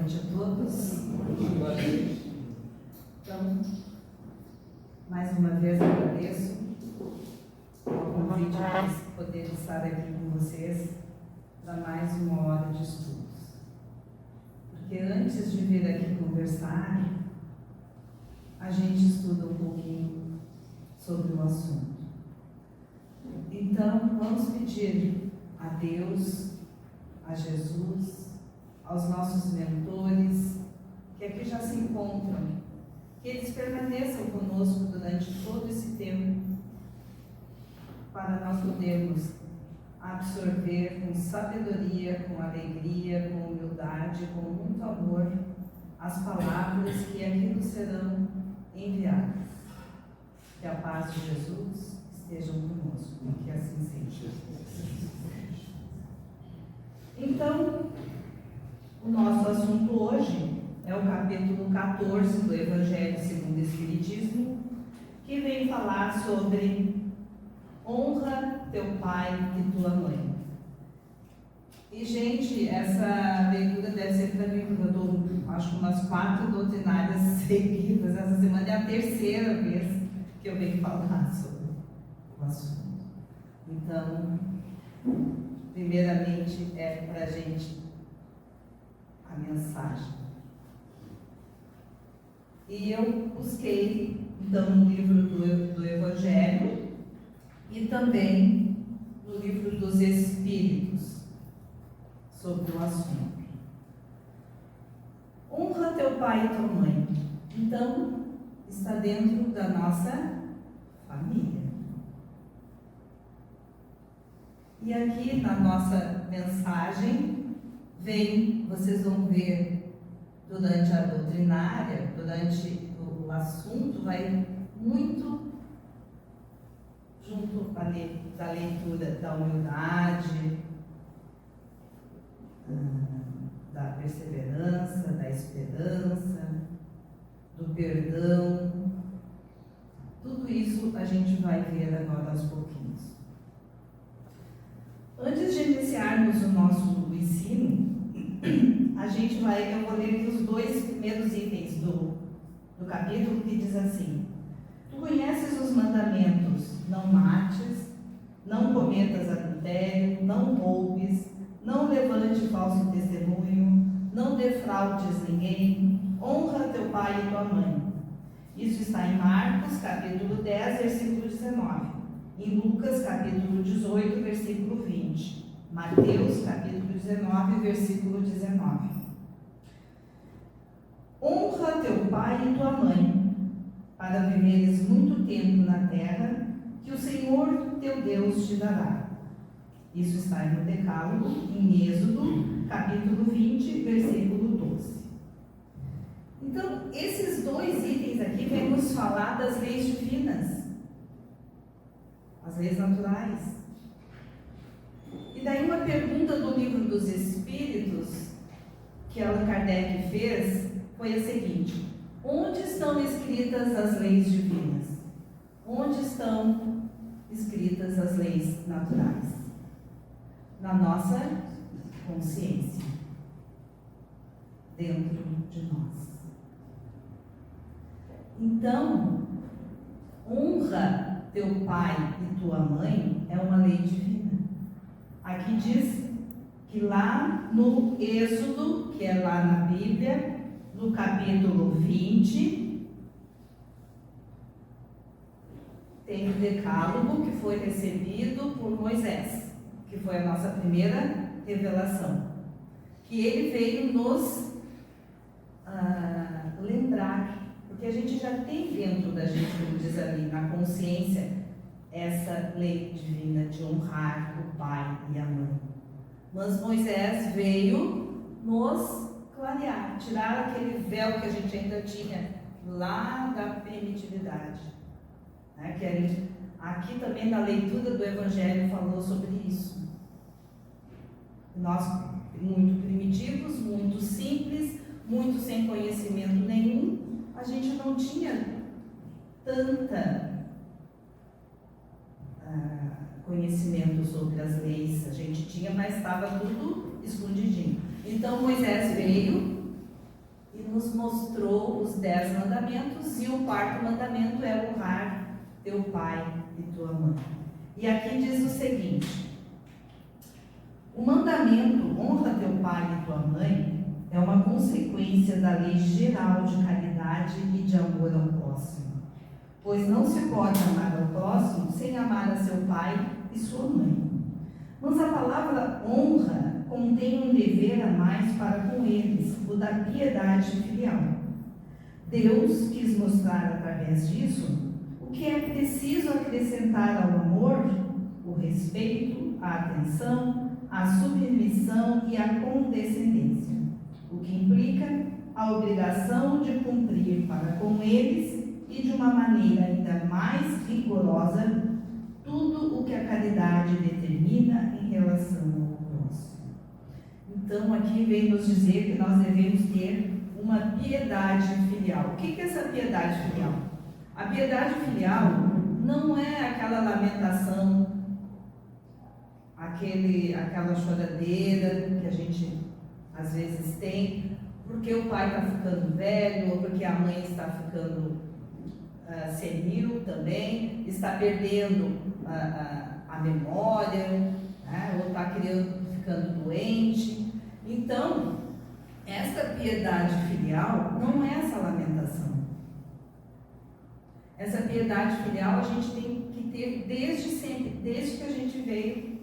noite a todos. Então, mais uma vez agradeço o convite para poder estar aqui com vocês para mais uma hora de estudos. Porque antes de vir aqui conversar, a gente estuda um pouquinho sobre o assunto. Então, vamos pedir a Deus, a Jesus, aos nossos mentores, que aqui já se encontram, que eles permaneçam conosco durante todo esse tempo, para nós podermos absorver com sabedoria, com alegria, com humildade, com muito amor, as palavras que aqui nos serão enviadas. Que a paz de Jesus esteja conosco, e que assim seja. Então, o nosso assunto hoje é o capítulo 14 do Evangelho segundo o Espiritismo, que vem falar sobre honra teu pai e tua mãe. E, gente, essa leitura deve ser para mim, porque eu dou, acho, umas 4 doutrinárias seguidas. Essa semana é a terceira vez que eu venho falar sobre o assunto. Então, primeiramente, é para a gente a mensagem. E eu busquei, então, no livro do Evangelho e também no livro dos Espíritos, sobre o assunto. Honra teu pai e tua mãe. Então, está dentro da nossa família. E aqui na nossa mensagem, vocês vão ver durante a doutrinária, durante o assunto, vai muito junto da leitura da humildade, da perseverança, da esperança, do perdão. Tudo isso a gente vai ver agora aos pouquinhos. Antes de iniciarmos o nosso ensino, eu vou ler aqui os 2 primeiros itens do capítulo, que diz assim: Tu conheces os mandamentos: não mates, não cometas adultério, não roubes, não levante falso testemunho, não defraudes ninguém, honra teu pai e tua mãe. Isso está em Marcos, capítulo 10, versículo 19. Em Lucas, capítulo 18, versículo 20. Mateus, capítulo 19, versículo 19. Honra teu pai e tua mãe, para viveres muito tempo na terra, que o Senhor teu Deus te dará. Isso está no Decálogo, em Êxodo, capítulo 20, versículo 12. Então, esses 2 itens aqui vêm nos falar das leis divinas, as leis naturais. E daí uma pergunta do Livro dos Espíritos, que Allan Kardec fez, foi a seguinte: onde estão escritas as leis divinas? Onde estão escritas as leis naturais? Na nossa consciência, dentro de nós. Então, honra teu pai e tua mãe é uma lei divina. Aqui diz que lá no Êxodo, que é lá na Bíblia, no capítulo 20, tem o Decálogo que foi recebido por Moisés, que foi a nossa primeira revelação, que ele veio nos lembrar, porque a gente já tem dentro da gente, como diz ali, na consciência, essa lei divina de honrar o pai e a mãe. Mas Moisés veio nos clarear, tirar aquele véu que a gente ainda tinha lá da primitividade, né? Que aqui também na leitura do Evangelho falou sobre isso. Nós, muito primitivos, muito simples, muito sem conhecimento nenhum, a gente não tinha tanta conhecimento sobre as leis. A gente tinha, mas estava tudo escondidinho. Então Moisés veio nos mostrou os 10 mandamentos, e o 4º mandamento é honrar teu pai e tua mãe. E aqui diz o seguinte: o mandamento honra teu pai e tua mãe é uma consequência da lei geral de caridade e de amor ao próximo, pois não se pode amar ao próximo sem amar a seu pai e sua mãe. Mas a palavra honra contém um dever a mais para com eles, o da piedade filial. Deus quis mostrar através disso o que é preciso acrescentar ao amor: o respeito, a atenção, a submissão e a condescendência, o que implica a obrigação de cumprir para com eles, e de uma maneira ainda mais rigorosa, tudo o que a caridade determina em relação ao próximo. Então aqui vem nos dizer que nós devemos ter uma piedade filial. O que é essa piedade filial? A piedade filial não é aquela lamentação, aquela choradeira que a gente às vezes tem porque o pai está ficando velho, ou porque a mãe está ficando senil também, está perdendo a memória, né? Ou está ficando doente. Então, essa piedade filial não é essa lamentação. Essa piedade filial a gente tem que ter desde sempre, desde que a gente veio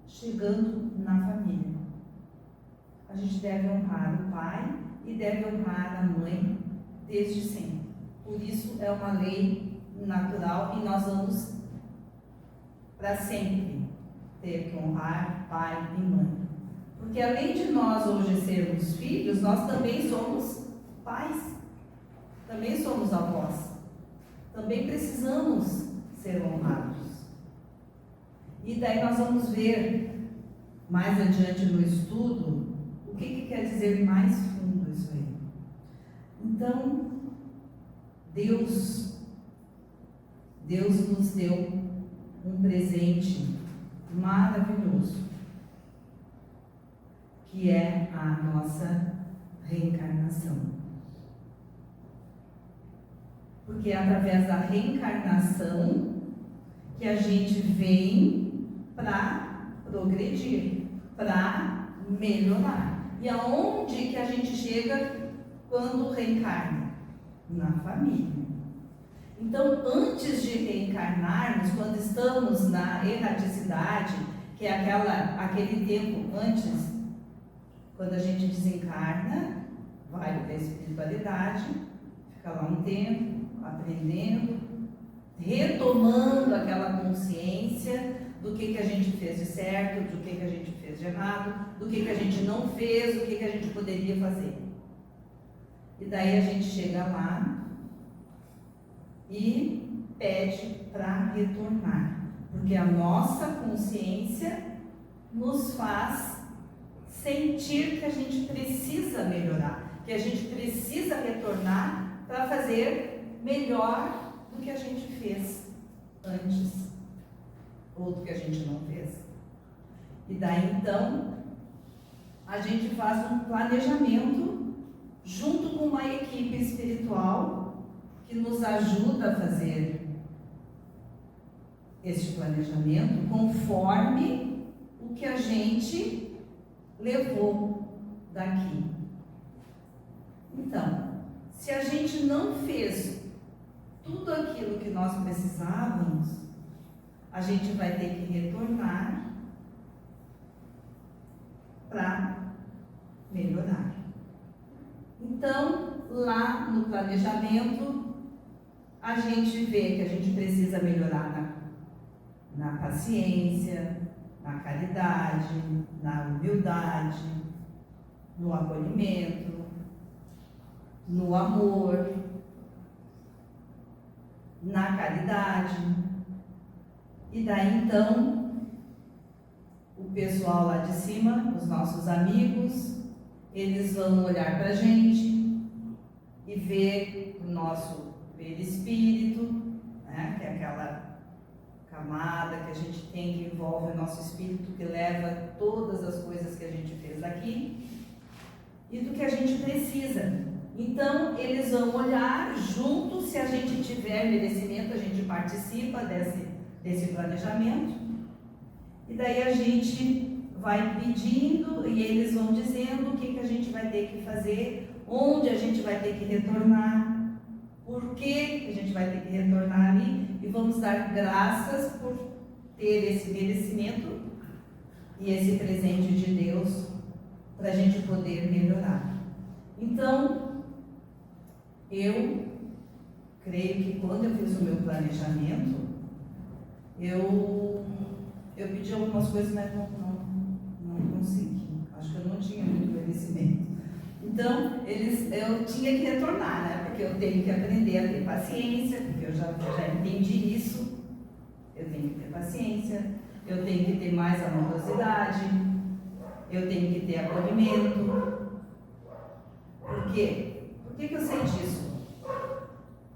chegando na família. A gente deve honrar o pai e deve honrar a mãe desde sempre. Por isso é uma lei natural e nós vamos para sempre ter que honrar pai e mãe. Porque além de nós hoje sermos filhos, nós também somos pais, também somos avós, também precisamos ser honrados. E daí nós vamos ver mais adiante no estudo o que quer dizer mais fundo isso aí. Então, Deus nos deu um presente maravilhoso, que é a nossa reencarnação. Porque é através da reencarnação que a gente vem para progredir, para melhorar. E aonde que a gente chega quando reencarna? Na família. Então, antes de reencarnarmos, quando estamos na erraticidade, que é aquele tempo antes, quando a gente desencarna, vai para a espiritualidade, fica lá um tempo, aprendendo, retomando aquela consciência do que a gente fez de certo, do que a gente fez de errado, do que a gente não fez, do que a gente poderia fazer. E daí a gente chega lá e pede para retornar, porque a nossa consciência nos faz sentir que a gente precisa melhorar, que a gente precisa retornar para fazer melhor do que a gente fez antes, ou do que a gente não fez. E daí então a gente faz um planejamento junto com uma equipe espiritual que nos ajuda a fazer este planejamento conforme o que a gente levou daqui. Então, se a gente não fez tudo aquilo que nós precisávamos, a gente vai ter que retornar para melhorar. Então, lá no planejamento, a gente vê que a gente precisa melhorar na paciência, na caridade, na humildade, no acolhimento, no amor, na caridade. E daí então, o pessoal lá de cima, os nossos amigos, eles vão olhar para a gente e ver o nosso perispírito, né, que é aquela camada que a gente tem que envolve o nosso espírito, que leva todas as coisas que a gente fez aqui, e do que a gente precisa. Então, eles vão olhar junto, se a gente tiver merecimento, a gente participa desse planejamento, e daí a gente vai pedindo e eles vão dizendo o que a gente vai ter que fazer, onde a gente vai ter que retornar, por que a gente vai ter que retornar ali, e vamos dar graças por ter esse merecimento e esse presente de Deus para a gente poder melhorar. Então, eu creio que quando eu fiz o meu planejamento, eu pedi algumas coisas, mas não consegui. Acho que eu não tinha muito merecimento. Então, eu tinha que retornar, né? Porque eu tenho que aprender a ter paciência, porque eu já entendi isso. Eu tenho que ter paciência, eu tenho que ter mais amorosidade, eu tenho que ter acolhimento. Por quê? Por que eu sei disso?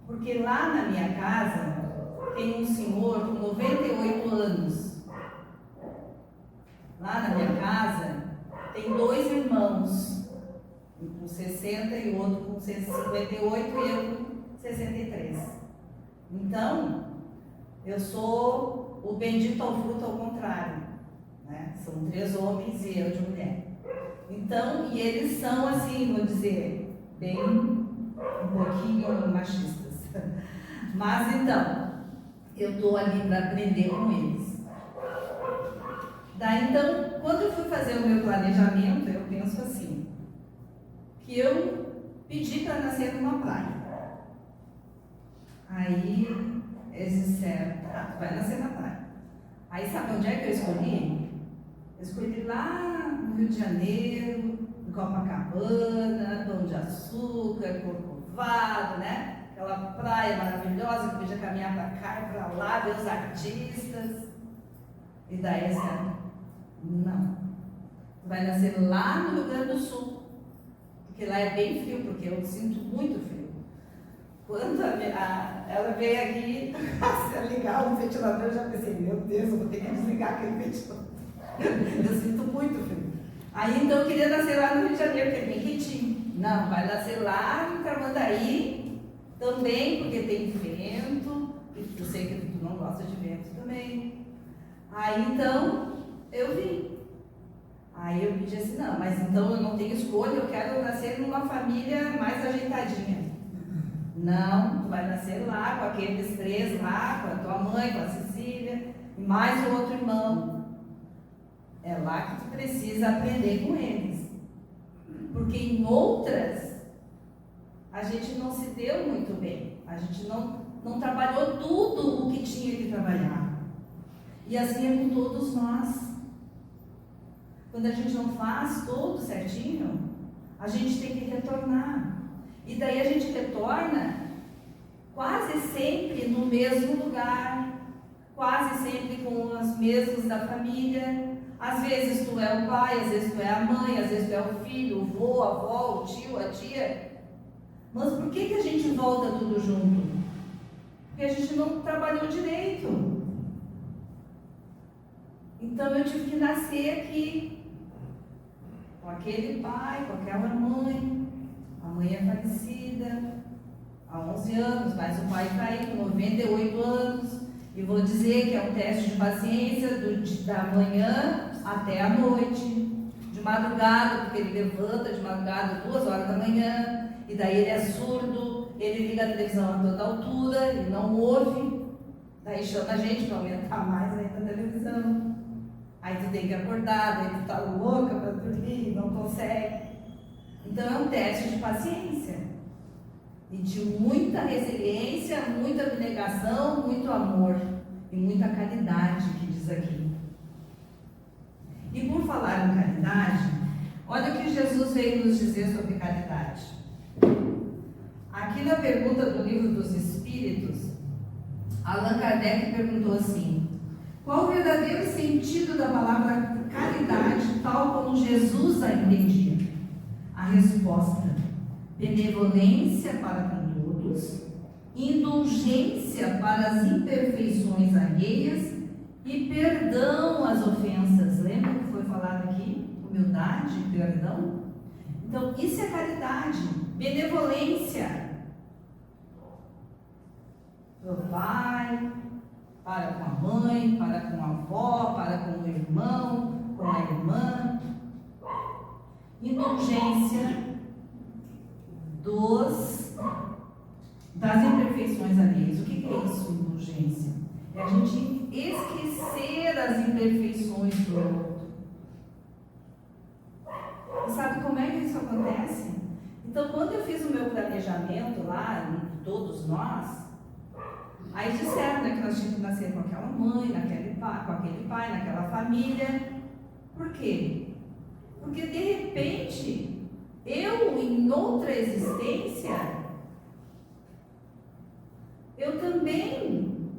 Porque lá na minha casa tem um senhor com 98 anos. Lá na minha casa tem 2 irmãos, um com 60 e o outro com 58 e eu com 63. Então, eu sou o bendito ao fruto ao contrário, né? São 3 homens e eu de mulher. Então, e eles são assim, vou dizer, bem um pouquinho machistas. Mas então, eu estou ali para aprender com eles. Daí então, quando eu fui fazer o meu planejamento, eu penso assim, que eu pedi para nascer numa praia. Aí eles disseram, tu vai nascer na praia. Aí sabe onde é que eu escolhi? Eu escolhi lá no Rio de Janeiro, em Copacabana, Pão de Açúcar, Corcovado, né? Aquela praia maravilhosa que podia caminhar para cá e para lá, ver os artistas. E daí assim, não. Tu vai nascer lá no Rio Grande do Sul, porque lá é bem frio, porque eu sinto muito frio. Quando ela veio aqui, se ligar o ventilador, eu já pensei, meu Deus, eu vou ter que desligar aquele ventilador. Eu sinto muito frio. Aí então eu queria nascer lá no Rio de Janeiro, porque é bem quentinho. Não, vai nascer lá em Tramandaí, também, porque tem vento, e eu sei que tu não gosta de vento também. Aí então eu vim. Aí eu pedi assim, não, mas então eu não tenho escolha, eu quero nascer numa família mais ajeitadinha. Não, tu vai nascer lá com aqueles 3 lá, com a tua mãe, com a Cecília, e mais o outro irmão. É lá que tu precisa aprender com eles. Porque em outras, a gente não se deu muito bem. A gente não trabalhou tudo o que tinha que trabalhar. E assim é com todos nós. Quando a gente não faz tudo certinho, a gente tem que retornar. E daí a gente retorna quase sempre no mesmo lugar, quase sempre com os mesmos da família. Às vezes tu é o pai, às vezes tu é a mãe, às vezes tu é o filho, o vô, a avó, o tio, a tia. Mas por que a gente volta tudo junto? Porque a gente não trabalhou direito. Então eu tive que nascer aqui, com aquele pai, com aquela mãe. A mãe é falecida há 11 anos, mas o pai está aí com 98 anos. E vou dizer que é um teste de paciência da manhã até a noite, de madrugada, porque ele levanta de madrugada 2 horas da manhã, e daí ele é surdo, ele liga a televisão a toda altura, ele não ouve, daí chama a gente para aumentar mais ainda a televisão. Aí tu tem que acordar, daí tu tá louca para dormir, não consegue. Então é um teste de paciência e de muita resiliência, muita abnegação, muito amor e muita caridade, que diz aqui. E por falar em caridade, olha o que Jesus veio nos dizer sobre caridade. Aqui na pergunta do Livro dos Espíritos, Allan Kardec perguntou assim: qual o verdadeiro sentido da palavra caridade, tal como Jesus a entendia? A resposta: benevolência para com todos, indulgência para as imperfeições alheias e perdão às ofensas. Lembra que foi falado aqui? Humildade e perdão. Então, isso é caridade, benevolência. O pai para com a mãe, para com a avó, para com o irmão, com a irmã. Indulgência das imperfeições alheias. O que é isso, indulgência? É a gente esquecer as imperfeições do outro. E sabe como é que isso acontece? Então, quando eu fiz o meu planejamento lá, todos nós, aí disseram, né, que nós tínhamos que nascer com aquela mãe, com aquele pai, naquela família. Por quê? Porque de repente, eu em outra existência, eu também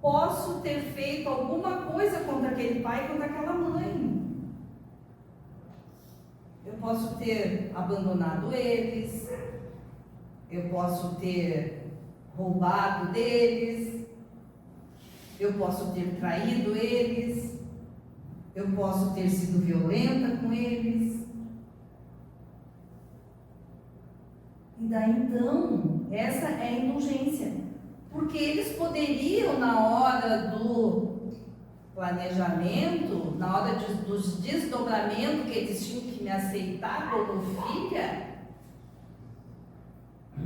posso ter feito alguma coisa contra aquele pai, contra aquela mãe. Eu posso ter abandonado eles, eu posso ter roubado deles, eu posso ter traído eles, eu posso ter sido violenta com eles. E daí então, essa é a indulgência. Porque eles poderiam, na hora do planejamento, na hora dos desdobramentos que eles tinham que me aceitar como filha,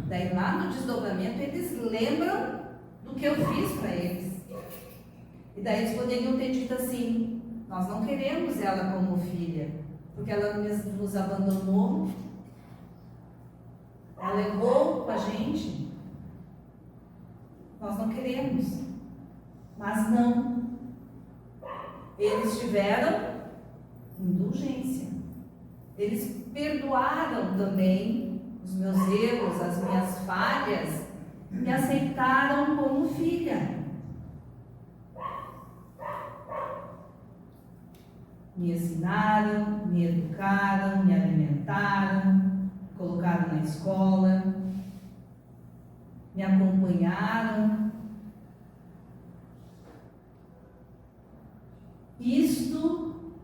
daí lá no desdobramento eles lembram do que eu fiz para eles. E daí eles poderiam ter dito assim: nós não queremos ela como filha, porque ela nos abandonou, ela errou com a gente, nós não queremos. Mas não, eles tiveram indulgência, eles perdoaram também os meus erros, as minhas falhas, me aceitaram como filha. Me ensinaram, me educaram, me alimentaram, colocaram na escola, me acompanharam. Isto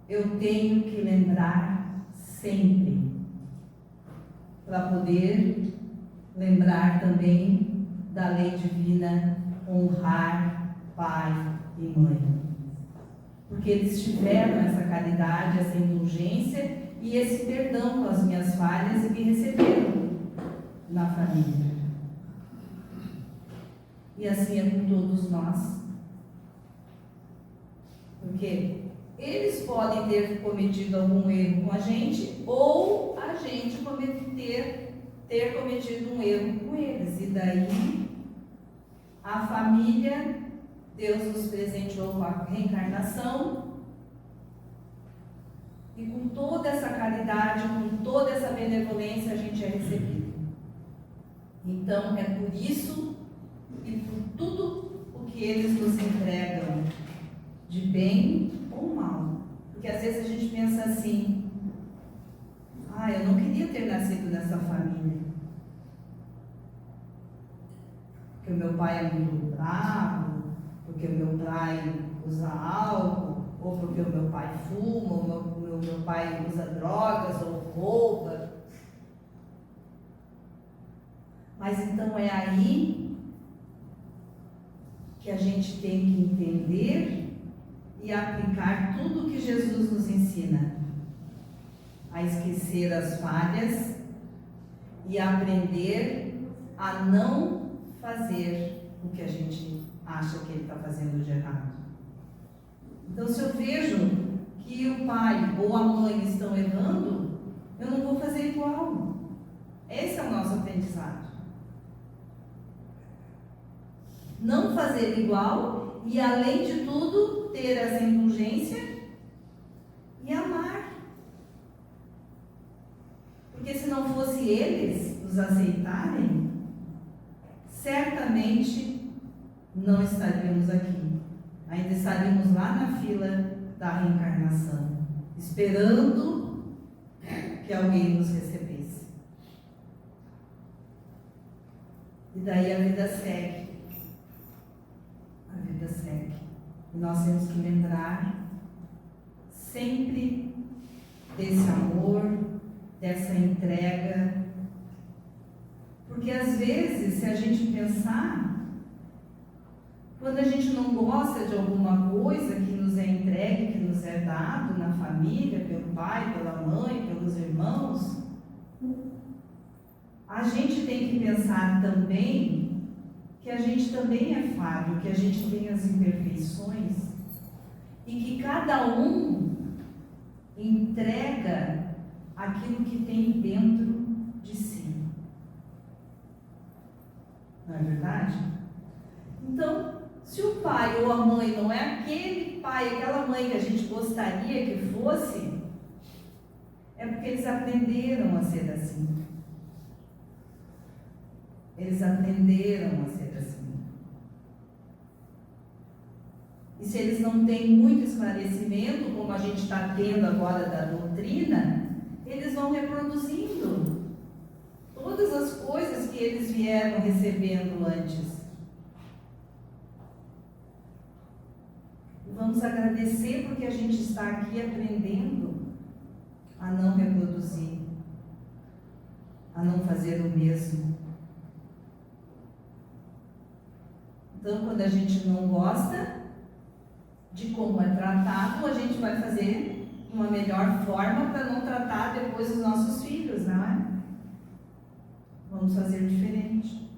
eu tenho que lembrar sempre, para poder lembrar também da lei divina, honrar pai e mãe. Porque eles tiveram essa caridade, essa indulgência e esse perdão com as minhas falhas e me receberam na família. E assim é com todos nós. Porque eles podem ter cometido algum erro com a gente, ou a gente ter cometido um erro com eles. E daí, a família, Deus nos presenteou com a reencarnação, e com toda essa caridade, com toda essa benevolência, a gente é recebido. Então, é por isso e por tudo o que eles nos entregam, de bem ou mal. Porque às vezes a gente pensa assim: eu não queria ter nascido nessa família, porque o meu pai é muito bravo, porque o meu pai usa álcool, ou porque o meu pai fuma, ou o meu pai usa drogas, ou rouba. Mas então é aí que a gente tem que entender e aplicar tudo que Jesus nos ensina, a esquecer as falhas e aprender a não fazer o que a gente acha que ele está fazendo de errado. Então, se eu vejo que o pai ou a mãe estão errando, eu não vou fazer igual. Esse é o nosso aprendizado. Não fazer igual e, além de tudo, ter essa indulgência e amar. Porque se não fosse eles nos aceitarem, certamente não estaríamos aqui. Ainda estaríamos lá na fila da reencarnação, esperando que alguém nos recebesse. E daí a vida segue. A vida segue. E nós temos que lembrar sempre desse amor dessa entrega. Porque às vezes, se a gente pensar, quando a gente não gosta de alguma coisa que nos é entregue, que nos é dado na família, pelo pai, pela mãe, pelos irmãos, a gente tem que pensar também que a gente também é falho, que a gente tem as imperfeições e que cada um entrega aquilo que tem dentro de si. Não é verdade? Então, se o pai ou a mãe não é aquele pai, aquela mãe que a gente gostaria que fosse, é porque eles aprenderam a ser assim. Eles aprenderam a ser assim. E se eles não têm muito esclarecimento, como a gente está tendo agora da doutrina, eles vão reproduzindo todas as coisas que eles vieram recebendo antes. Vamos agradecer porque a gente está aqui aprendendo a não reproduzir, a não fazer o mesmo. Então, quando a gente não gosta de como é tratado, a gente vai fazer uma melhor forma para não tratar depois os nossos filhos, não é? Vamos fazer diferente.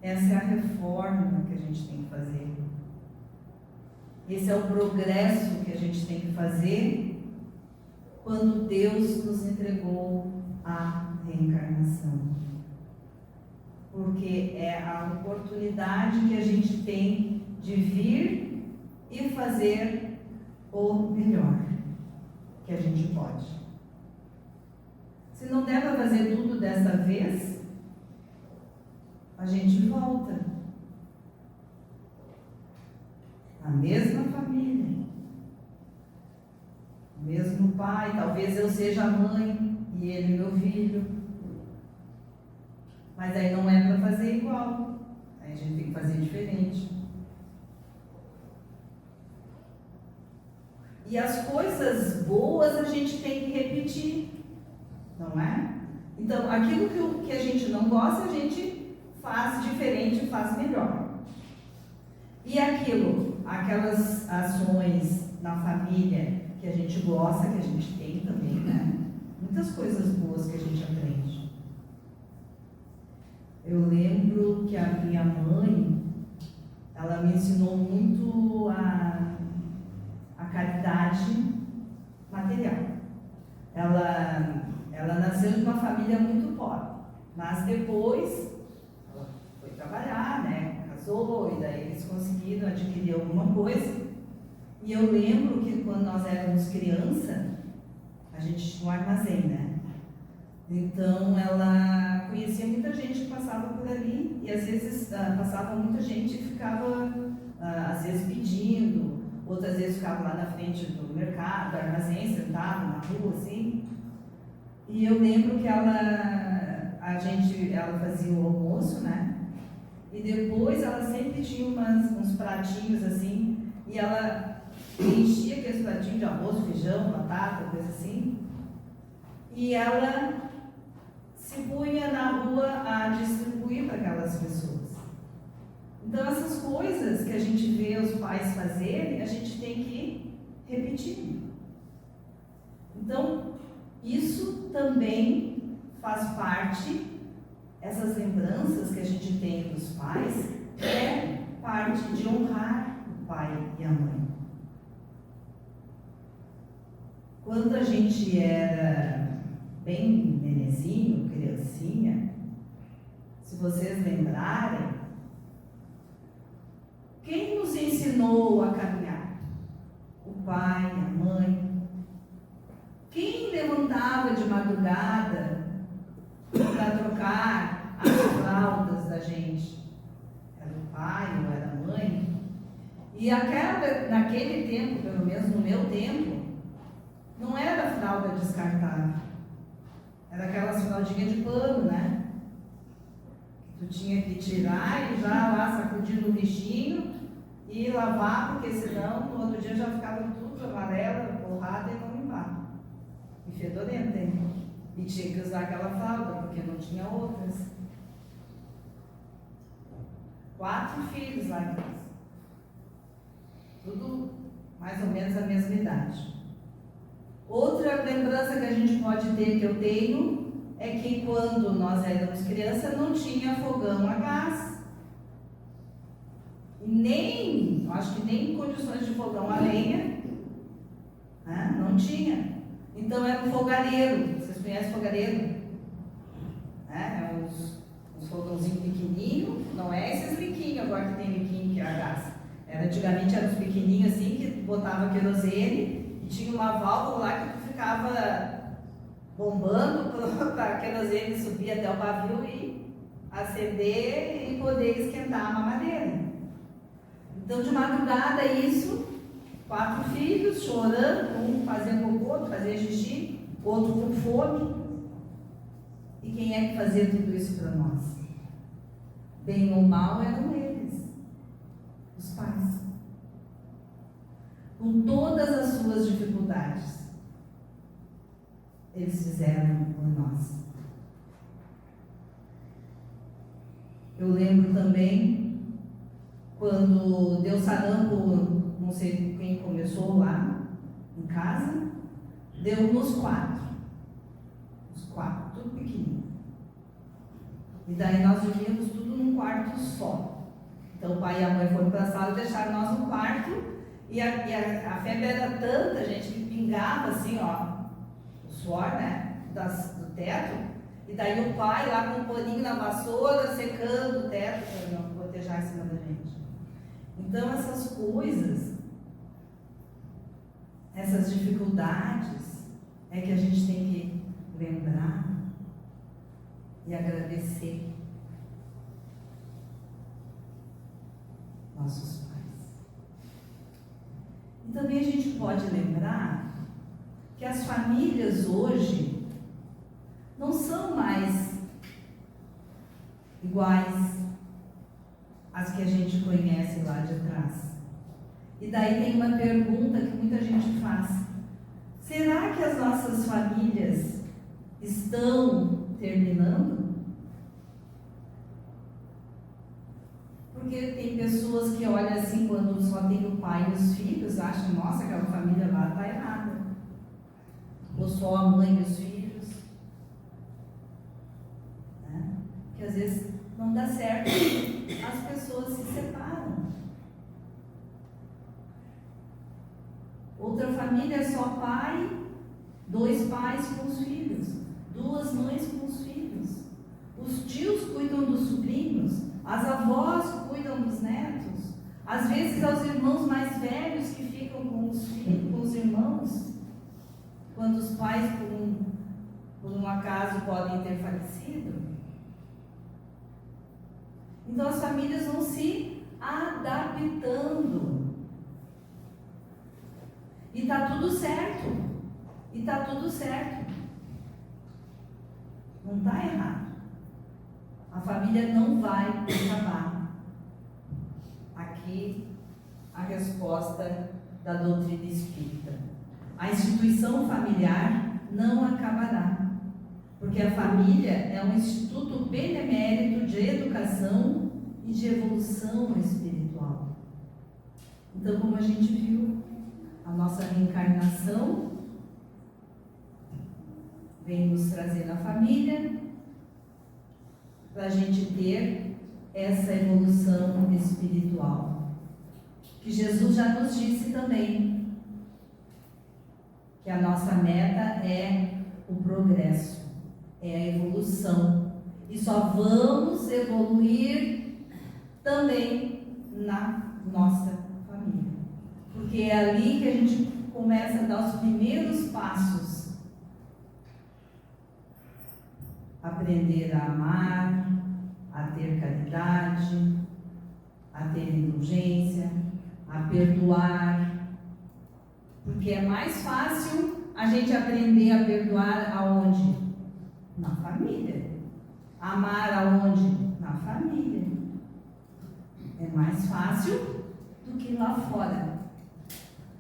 Essa é a reforma que a gente tem que fazer. Esse é o progresso que a gente tem que fazer quando Deus nos entregou a reencarnação. Porque é a oportunidade que a gente tem de vir e fazer o melhor que a gente pode. Se não der para fazer tudo dessa vez, a gente volta. A mesma família, o mesmo pai, talvez eu seja a mãe e ele meu filho. Mas aí não é para fazer igual, aí a gente tem que fazer diferente. E as coisas boas a gente tem que repetir, não é? Então, aquilo que a gente não gosta, a gente faz diferente, faz melhor. E aquelas ações na família que a gente gosta, que a gente tem também, né? Muitas coisas boas que a gente aprende. Eu lembro que a minha mãe, ela me ensinou muito a caridade material. Ela nasceu de uma família muito pobre, mas depois ela foi trabalhar, né? Casou, e daí eles conseguiram adquirir alguma coisa. E eu lembro que quando nós éramos criança, a gente tinha um armazém, né? Então ela conhecia muita gente que passava por ali, e às vezes passava muita gente e ficava às vezes pedindo, outras vezes ficava lá na frente do mercado, do armazém, sentado na rua, assim. E eu lembro que ela fazia o almoço, né? E depois ela sempre tinha uns pratinhos assim, e ela enchia aqueles pratinhos de arroz, feijão, batata, coisa assim, e ela se punha na rua a distribuir para aquelas pessoas. Então essas coisas que a gente vê os pais fazerem, a gente tem que repetir. Então, isso também faz parte, essas lembranças que a gente tem dos pais, é parte de honrar o pai e a mãe. Quando a gente era bem nenezinho, criancinha, se vocês lembrarem, quem nos ensinou a caminhar? O pai, a mãe. Quem levantava de madrugada para trocar as fraldas da gente? Era o pai ou era a mãe? E naquele tempo, pelo menos no meu tempo, não era fralda descartável. Era aquelas fraldinhas de pano, né? Tu tinha que tirar e já lá sacudir no lixinho e lavar, porque senão no outro dia já ficava tudo amarelo, borrado e não limpava. E fedorento, hein? E tinha que usar aquela fralda, porque não tinha outras. 4 filhos lá em casa. Tudo mais ou menos a mesma idade. Outra lembrança que a gente pode ter, que eu tenho, é que quando nós éramos crianças não tinha fogão a gás. E nem, acho que nem condições de fogão a lenha, né? Não tinha. Então era um fogareiro. Vocês conhecem fogareiro? É uns fogãozinhos pequenininhos, não é esses liquinhos agora que tem liquinho que é a gás. Antigamente eram uns pequenininhos assim, que botava querosene e tinha uma válvula lá que tu ficava bombando para a querosene subir até o pavio e acender e poder esquentar a mamadeira. Então de madrugada isso, 4 filhos chorando, um fazia cocô, outro fazia xixi, outro com fome. E quem é que fazia tudo isso para nós? Bem ou mal eram eles, os pais. Com todas as suas dificuldades, eles fizeram por nós. Eu lembro também quando deu sarampo, não sei quem começou lá em casa, deu nos 4. Os 4, tudo pequenininho. E daí nós vivíamos tudo num quarto só. Então o pai e a mãe foram para a sala e deixaram nós no quarto. E a febre era tanta, gente, que pingava assim, ó, o suor, né, do teto. E daí o pai lá com um paninho na vassoura, secando o teto para não gotejar em cima da gente. Então essas coisas, essas dificuldades, é que a gente tem que lembrar e agradecer nossos pais. E também a gente pode lembrar que as famílias hoje não são mais iguais às que a gente conhece lá de trás. E daí tem uma pergunta que muita gente faz: será que as nossas famílias estão terminando? Porque tem pessoas que olham assim, quando só tem o pai e os filhos, acham, nossa, aquela família lá está errada. Ou só a mãe e os filhos. Né? Que às vezes não dá certo, as pessoas se separam. Outra família é só pai, 2 pais com os filhos, 2 mães com os filhos. Os tios cuidam dos sobrinhos, as avós cuidam dos netos. Às vezes aos irmãos mais velhos que ficam com os filhos, com os irmãos, quando os pais por um acaso podem ter falecido. Então as famílias vão se adaptando. E está tudo certo. E está tudo certo. Não está errado. A família não vai acabar. Aqui a resposta da doutrina espírita. A instituição familiar não acabará, porque a família é um instituto benemérito de educação e de evolução espiritual. Então, como a gente viu, a nossa reencarnação vem nos trazer na família para a gente ter essa evolução espiritual. Que Jesus já nos disse também que a nossa meta é o progresso, é a evolução. E só vamos evoluir também na nossa família. Porque é ali que a gente começa a dar os primeiros passos. Aprender a amar, a ter caridade, a ter indulgência, a perdoar. Porque é mais fácil a gente aprender a perdoar aonde? Na família. Amar aonde? Na família. É mais fácil do que lá fora.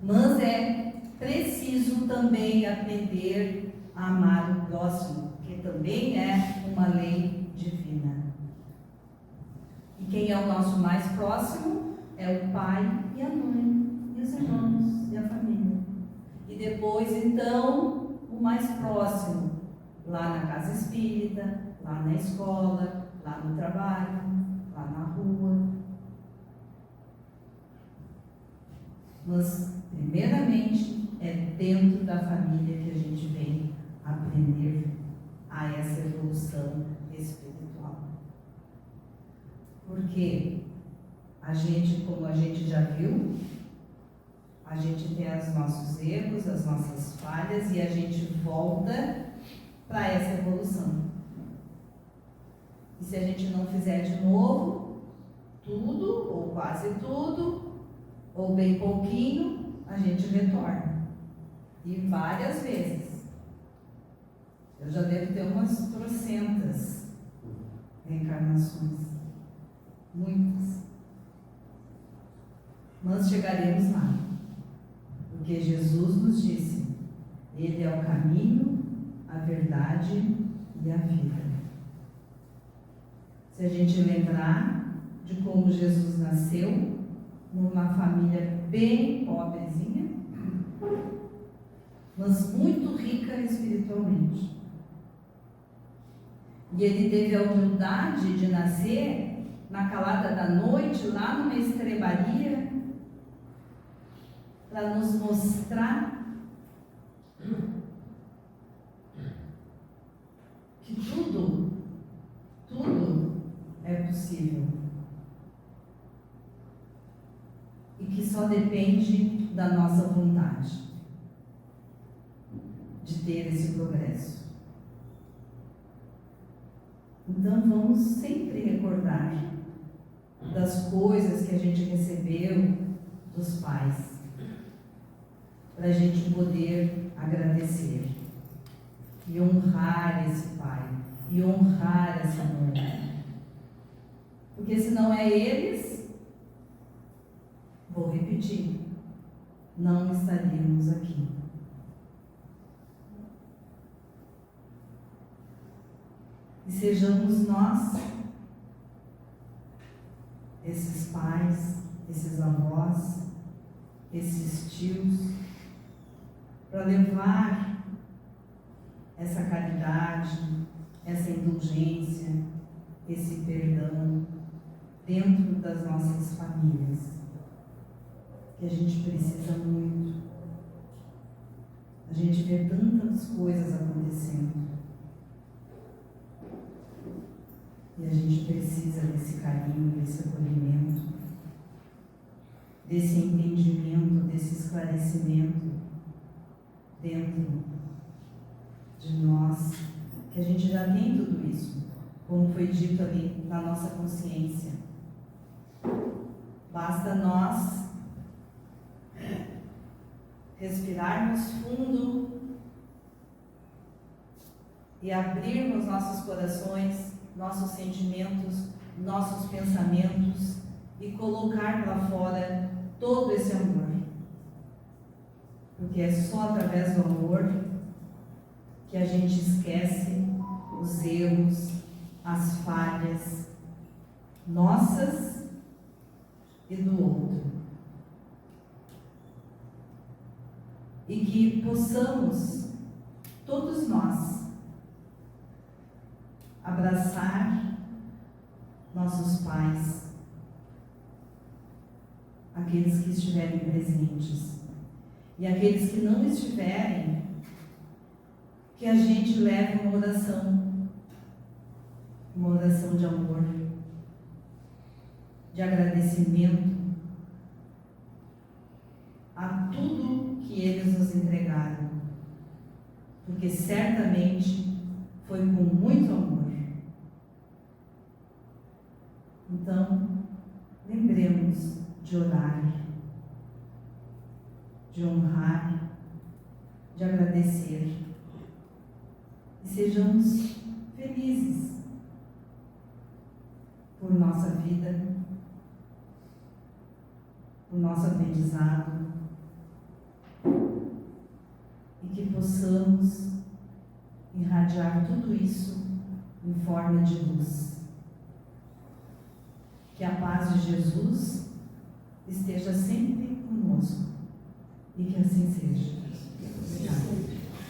Mas é preciso também aprender a amar o próximo, que também é uma lei divina. E quem é o nosso mais próximo é o pai e a mãe, e os irmãos, e a família. E depois, então, o mais próximo, lá na casa espírita, lá na escola, lá no trabalho, lá na rua. Mas, primeiramente, é dentro da família que a gente vem aprender a essa evolução espiritual. Porque a gente, como a gente já viu, a gente tem os nossos erros, as nossas falhas e a gente volta para essa evolução. E se a gente não fizer de novo, tudo, ou quase tudo, ou bem pouquinho, a gente retorna. E várias vezes. Eu já devo ter umas trocentas reencarnações. Muitas. Mas chegaremos lá. Porque Jesus nos disse: Ele é o caminho, a verdade e a vida. Se a gente lembrar de como Jesus nasceu, numa família bem pobrezinha, mas muito rica espiritualmente. E ele teve a humildade de nascer na calada da noite, lá numa estrebaria, para nos mostrar que tudo é possível. E que só depende da nossa vontade de ter esse progresso. Então vamos sempre recordar das coisas que a gente recebeu dos pais, para a gente poder agradecer e honrar esse pai e honrar essa mãe. Porque se não é eles, vou repetir, não estaríamos aqui. E sejamos nós, esses pais, esses avós, esses tios, para levar essa caridade, essa indulgência, esse perdão dentro das nossas famílias, que a gente precisa muito. A gente vê tantas coisas acontecendo e a gente precisa desse carinho, desse acolhimento, desse entendimento, desse esclarecimento dentro de nós, que a gente já tem tudo isso, como foi dito ali na nossa consciência. Basta nós respirarmos fundo e abrirmos nossos corações, nossos sentimentos, nossos pensamentos e colocar para fora todo esse amor. Porque é só através do amor que a gente esquece os erros, as falhas nossas e do outro. E que possamos, todos nós, abraçar nossos pais, aqueles que estiverem presentes, e aqueles que não estiverem, que a gente leve uma oração de amor, de agradecimento a tudo que eles nos entregaram, porque certamente foi com muito amor. Então, lembremos de orar, de honrar, de agradecer e sejamos felizes por nossa vida, por nosso aprendizado possamos irradiar tudo isso em forma de luz. Que a paz de Jesus esteja sempre conosco e que assim seja.